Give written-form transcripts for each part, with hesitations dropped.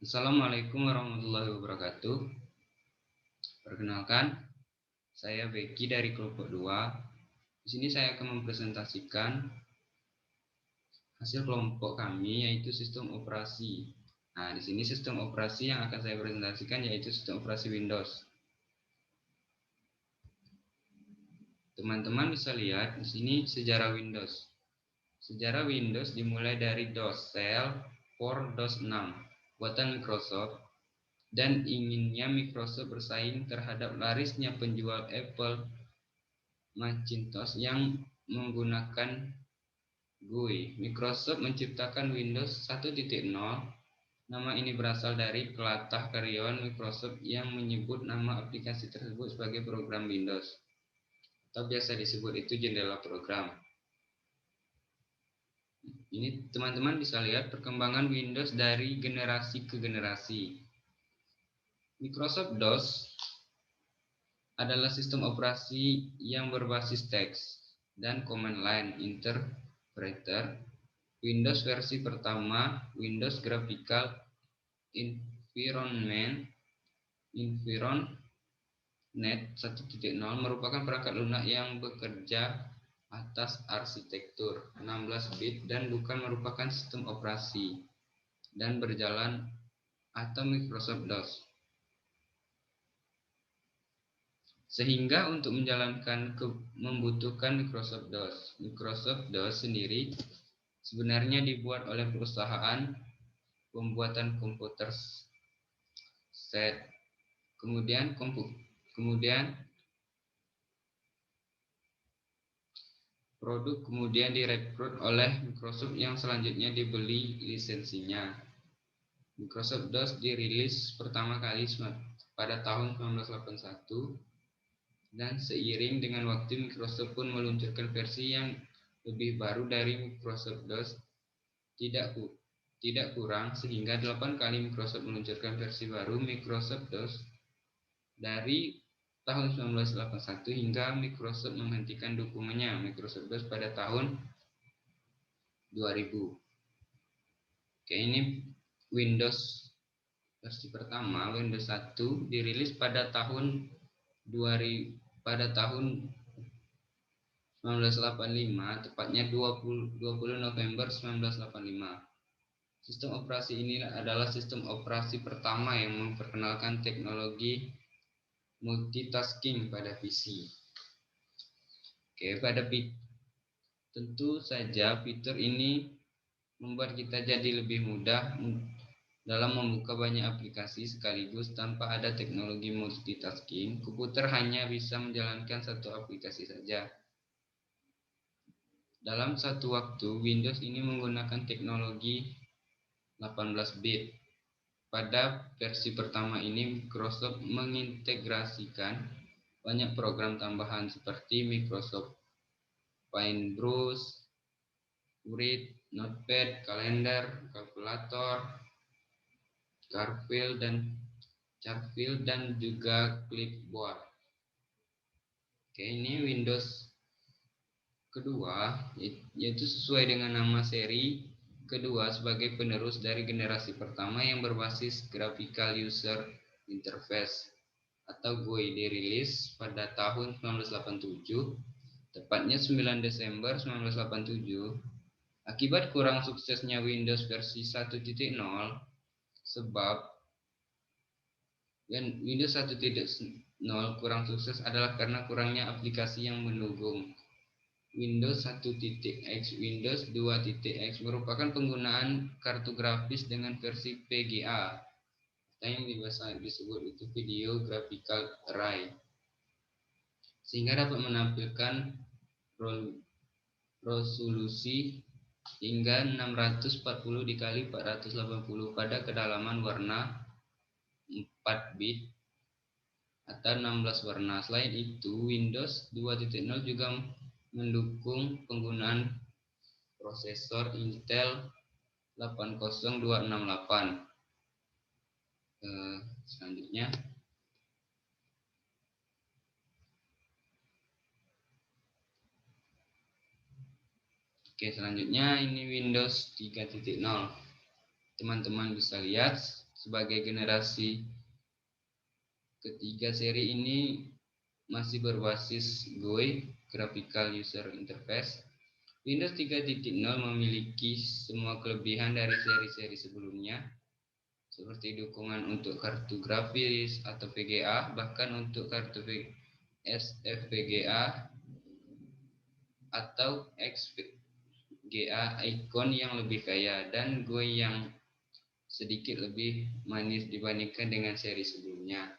Assalamualaikum warahmatullahi wabarakatuh. Perkenalkan, saya Becky dari kelompok 2. Di sini saya akan mempresentasikan hasil kelompok kami, yaitu sistem operasi. Nah, di sini sistem operasi yang akan saya presentasikan yaitu sistem operasi Windows. Teman-teman bisa lihat di sini sejarah Windows. Sejarah Windows dimulai dari DOS Shell for DOS 6 buatan Microsoft, dan inginnya Microsoft bersaing terhadap larisnya penjual Apple Macintosh yang menggunakan GUI. Microsoft menciptakan Windows 1.0. Nama ini berasal dari pelatah karyawan Microsoft yang menyebut nama aplikasi tersebut sebagai program Windows, atau biasa disebut itu jendela program. Ini teman-teman bisa lihat perkembangan Windows dari generasi ke generasi. Microsoft DOS adalah sistem operasi yang berbasis teks dan command line interpreter. Windows versi pertama, Windows Graphical Environment Net 1.0, merupakan perangkat lunak yang bekerja atas arsitektur 16 bit dan bukan merupakan sistem operasi dan berjalan atau Microsoft DOS. Sehingga untuk menjalankan membutuhkan Microsoft DOS. Microsoft DOS sendiri sebenarnya dibuat oleh perusahaan pembuatan komputer set. Kemudian produk kemudian direkrut oleh Microsoft yang selanjutnya dibeli lisensinya. Microsoft DOS dirilis pertama kali pada tahun 1981, dan seiring dengan waktu Microsoft pun meluncurkan versi yang lebih baru dari Microsoft DOS tidak kurang, sehingga 8 kali Microsoft meluncurkan versi baru Microsoft DOS dari tahun 1981 hingga Microsoft menghentikan dukungannya Microsoft DOS pada tahun 2000. Oke, ini Windows versi pertama, Windows 1, dirilis pada tahun 1985, tepatnya 20 November 1985. Sistem operasi ini adalah sistem operasi pertama yang memperkenalkan teknologi multitasking pada PC. Oke, tentu saja fitur ini membuat kita jadi lebih mudah dalam membuka banyak aplikasi sekaligus. Tanpa ada teknologi multitasking, komputer hanya bisa menjalankan satu aplikasi saja. Dalam satu waktu, Windows ini menggunakan teknologi 18 bit. Pada versi pertama ini, Microsoft mengintegrasikan banyak program tambahan seperti Microsoft Paintbrush, Word, Notepad, kalender, kalkulator, Chartfield dan juga Clipboard. Oke, ini Windows kedua, yaitu sesuai dengan nama seri kedua sebagai penerus dari generasi pertama yang berbasis Graphical User Interface atau GUI, dirilis pada tahun 1987, tepatnya 9 Desember 1987. Akibat kurang suksesnya Windows versi 1.0, sebab Windows 1.0 kurang sukses adalah karena kurangnya aplikasi yang mendukung. Windows 1.x, Windows 2.x merupakan penggunaan kartu grafis dengan versi VGA, yang biasa disebut itu Video Graphical Array, sehingga dapat menampilkan resolusi hingga 640 dikali 480 pada kedalaman warna 4 bit atau 16 warna. Selain itu, Windows 2.0 juga mendukung penggunaan prosesor Intel 80268. Selanjutnya, ini Windows 3.0. Teman-teman bisa lihat sebagai generasi ketiga. Seri ini masih berbasis GUI (Graphical User Interface). Windows 3.0 memiliki semua kelebihan dari seri-seri sebelumnya, seperti dukungan untuk kartu grafis atau VGA, bahkan untuk kartu SFVGA atau XVGA, ikon yang lebih kaya, dan GUI yang sedikit lebih manis dibandingkan dengan seri sebelumnya.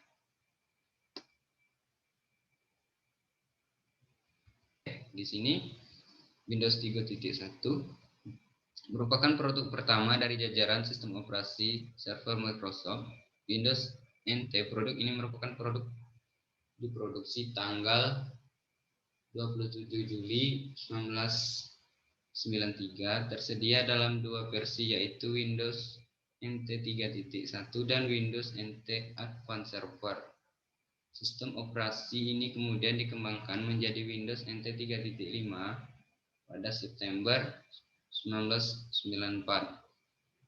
Di sini Windows 3.1 merupakan produk pertama dari jajaran sistem operasi server Microsoft. Windows NT. Produk ini merupakan produk diproduksi tanggal 27 Juli 1993, tersedia dalam dua versi, yaitu Windows NT 3.1 dan Windows NT Advanced Server. Sistem operasi ini kemudian dikembangkan menjadi Windows NT 3.5 pada September 1994.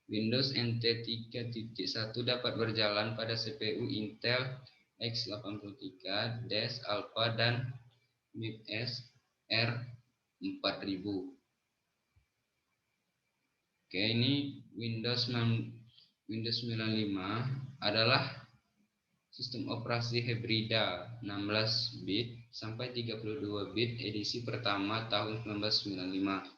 Windows NT 3.1 dapat berjalan pada CPU Intel x83, DES Alpha, dan MIPS R4000. Oke, ini Windows 95 adalah sistem operasi hibrida 16 bit sampai 32 bit edisi pertama tahun 1995,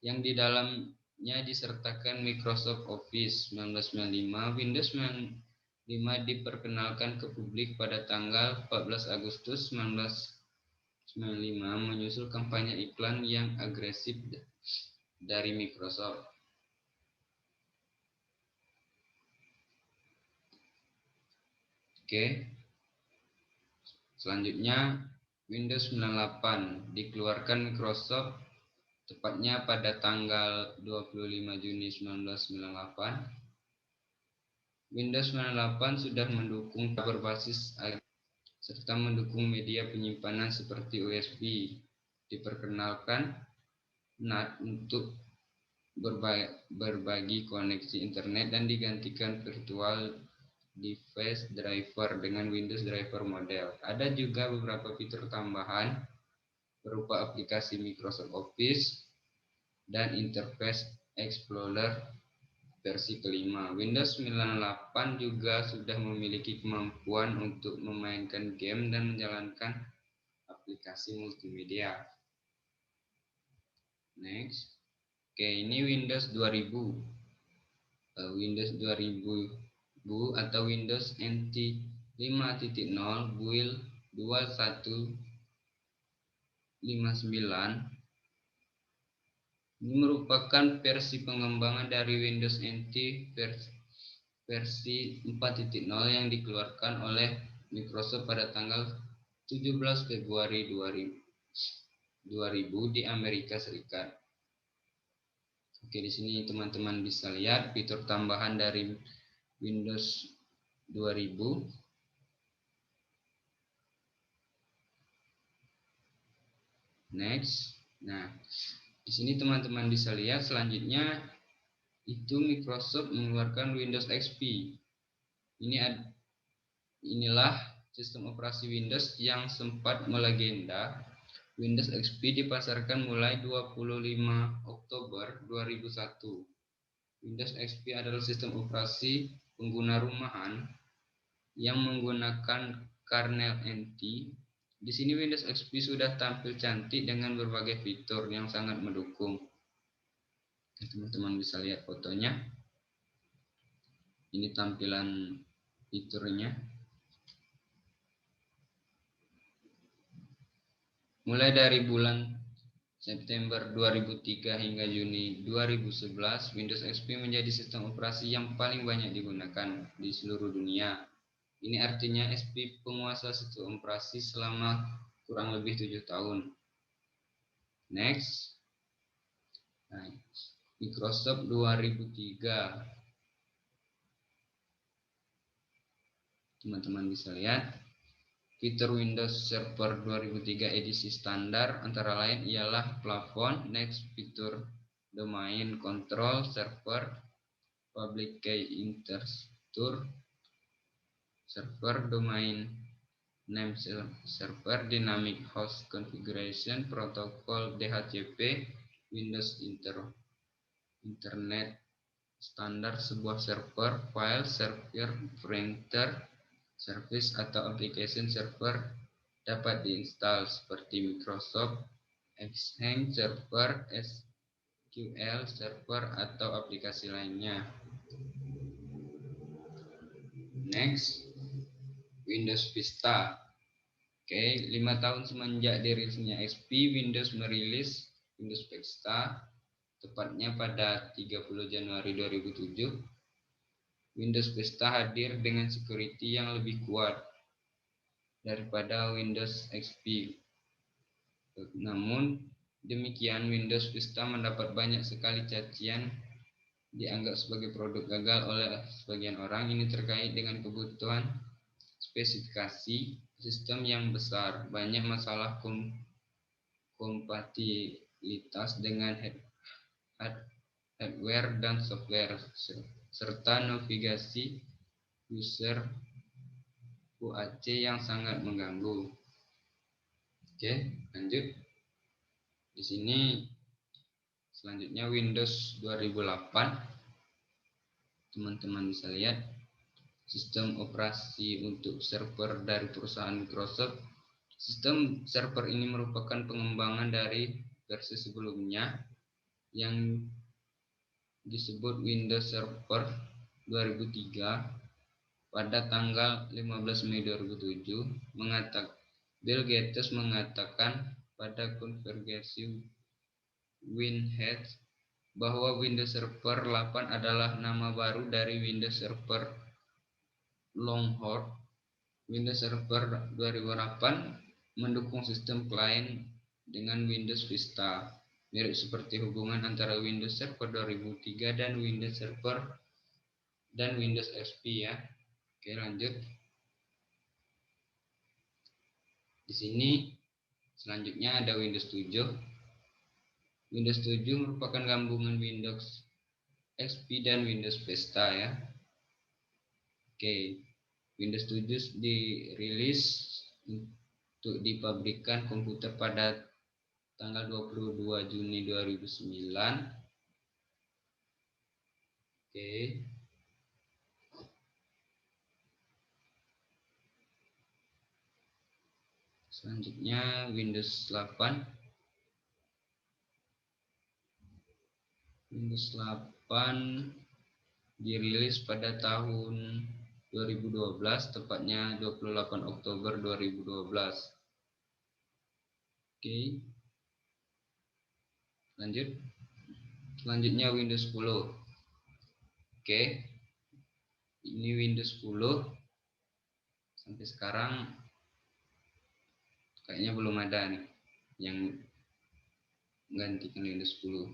yang di dalamnya disertakan Microsoft Office 1995. Windows 95 diperkenalkan ke publik pada tanggal 14 Agustus 1995 menyusul kampanye iklan yang agresif dari Microsoft. Oke. Selanjutnya Windows 98 dikeluarkan Microsoft tepatnya pada tanggal 25 Juni 1998. Windows 98 sudah mendukung berbasis serta mendukung media penyimpanan seperti USB. Diperkenalkan NAT untuk berbagi koneksi internet dan digantikan Virtual Device Driver dengan Windows Driver model. Ada juga beberapa fitur tambahan berupa aplikasi Microsoft Office dan Interface Explorer versi kelima. Windows 98 juga sudah memiliki kemampuan untuk memainkan game dan menjalankan aplikasi multimedia. Next. Oke, ini Windows 2000. Windows 2000 atau Windows NT 5.0 build 2159 ini merupakan versi pengembangan dari Windows NT versi 4.0 yang dikeluarkan oleh Microsoft pada tanggal 17 Februari 2000 di Amerika Serikat. Oke, di sini teman-teman bisa lihat fitur tambahan dari Windows 2000. Next. Nah, di sini teman-teman bisa lihat selanjutnya itu Microsoft mengeluarkan Windows XP. Inilah sistem operasi Windows yang sempat melegenda. Windows XP dipasarkan mulai 25 Oktober 2001. Windows XP adalah sistem operasi pengguna rumahan yang menggunakan kernel NT. Di sini Windows XP sudah tampil cantik dengan berbagai fitur yang sangat mendukung. Teman-teman bisa lihat fotonya. Ini tampilan fiturnya. Mulai dari bulan September 2003 hingga Juni 2011, Windows XP menjadi sistem operasi yang paling banyak digunakan di seluruh dunia. Ini artinya XP penguasa sistem operasi selama kurang lebih 7 tahun. Next. Nah, Microsoft 2003. Teman-teman bisa lihat fitur Windows Server 2003 edisi standar antara lain ialah plafon, next fitur domain control server, public key arsitektur server, domain name server, dynamic host configuration, protokol DHCP, Windows Internet standar, sebuah server, file server, printer, service atau application server dapat diinstal seperti Microsoft Exchange Server, SQL Server, atau aplikasi lainnya. Next, Windows Vista. Oke, 5 tahun semenjak dirilisnya XP, Windows merilis Windows Vista, tepatnya pada 30 Januari 2007. Windows Vista hadir dengan security yang lebih kuat daripada Windows XP. Namun demikian, Windows Vista mendapat banyak sekali cacian, dianggap sebagai produk gagal oleh sebagian orang. Ini terkait dengan kebutuhan spesifikasi sistem yang besar, banyak masalah kompatibilitas dengan hardware dan software, serta navigasi user UAC yang sangat mengganggu. Oke, lanjut. Di sini selanjutnya Windows 2008. Teman-teman bisa lihat sistem operasi untuk server dari perusahaan Microsoft. Sistem server ini merupakan pengembangan dari versi sebelumnya yang disebut Windows Server 2003. Pada tanggal 15 Mei 2007, Bill Gates mengatakan pada konferensi WinHead bahwa Windows Server 8 adalah nama baru dari Windows Server Longhorn. Windows Server 2008 mendukung sistem klien dengan Windows Vista, mirip seperti hubungan antara Windows Server 2003 dan Windows Server dan Windows XP ya. Oke, lanjut. Di sini selanjutnya ada Windows 7. Windows 7 merupakan gabungan Windows XP dan Windows Vista ya. Oke, Windows 7 dirilis untuk dipabrikan komputer pada tanggal 22 Juni 2009. Oke. Selanjutnya Windows 8. Windows 8 dirilis pada tahun 2012, tepatnya 28 Oktober 2012. Oke. Lanjut. Selanjutnya Windows 10. Oke. Ini Windows 10. Sampai sekarang kayaknya belum ada nih yang menggantikan Windows 10.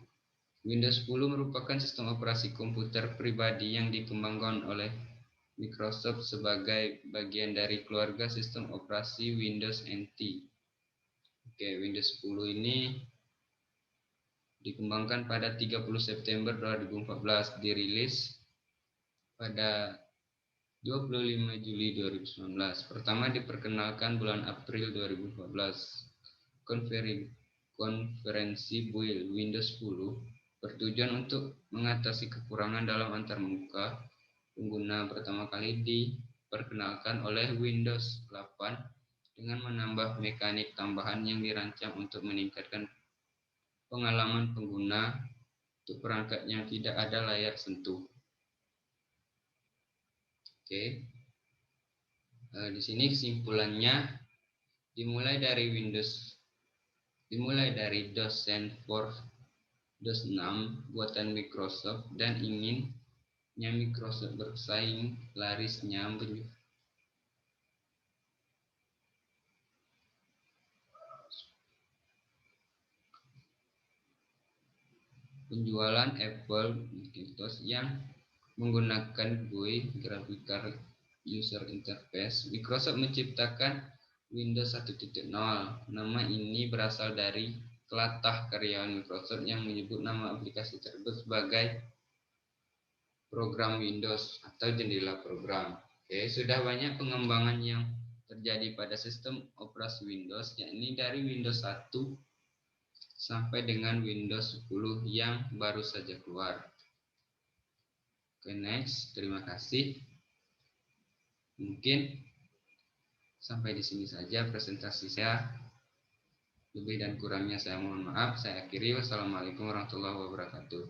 Windows 10 merupakan sistem operasi komputer pribadi yang dikembangkan oleh Microsoft sebagai bagian dari keluarga sistem operasi Windows NT. Oke, Windows 10 ini dikembangkan pada 30 September 2014, dirilis pada 25 Juli 2019. Pertama diperkenalkan bulan April 2014. Konferensi build Windows 10 bertujuan untuk mengatasi kekurangan dalam antarmuka pengguna. Pertama kali diperkenalkan oleh Windows 8 dengan menambah mekanik tambahan yang dirancang untuk meningkatkan pengalaman pengguna untuk perangkat yang tidak ada layar sentuh. Oke. Di sini kesimpulannya dimulai dari DOS DOS 6 buatan Microsoft dan inginnya Microsoft bersaing larisnya penjualan Apple Macintosh yang menggunakan GUI Graphical User Interface. Microsoft menciptakan Windows 1.0. Nama ini berasal dari telatah karyawan Microsoft yang menyebut nama aplikasi tersebut sebagai program Windows atau jendela program. Oke, sudah banyak pengembangan yang terjadi pada sistem operasi Windows, yakni dari Windows 1 sampai dengan Windows 10 yang baru saja keluar. Oke, next. Terima kasih. Mungkin sampai di sini saja presentasi saya. Lebih dan kurangnya saya mohon maaf. Saya akhiri. Wassalamualaikum warahmatullahi wabarakatuh.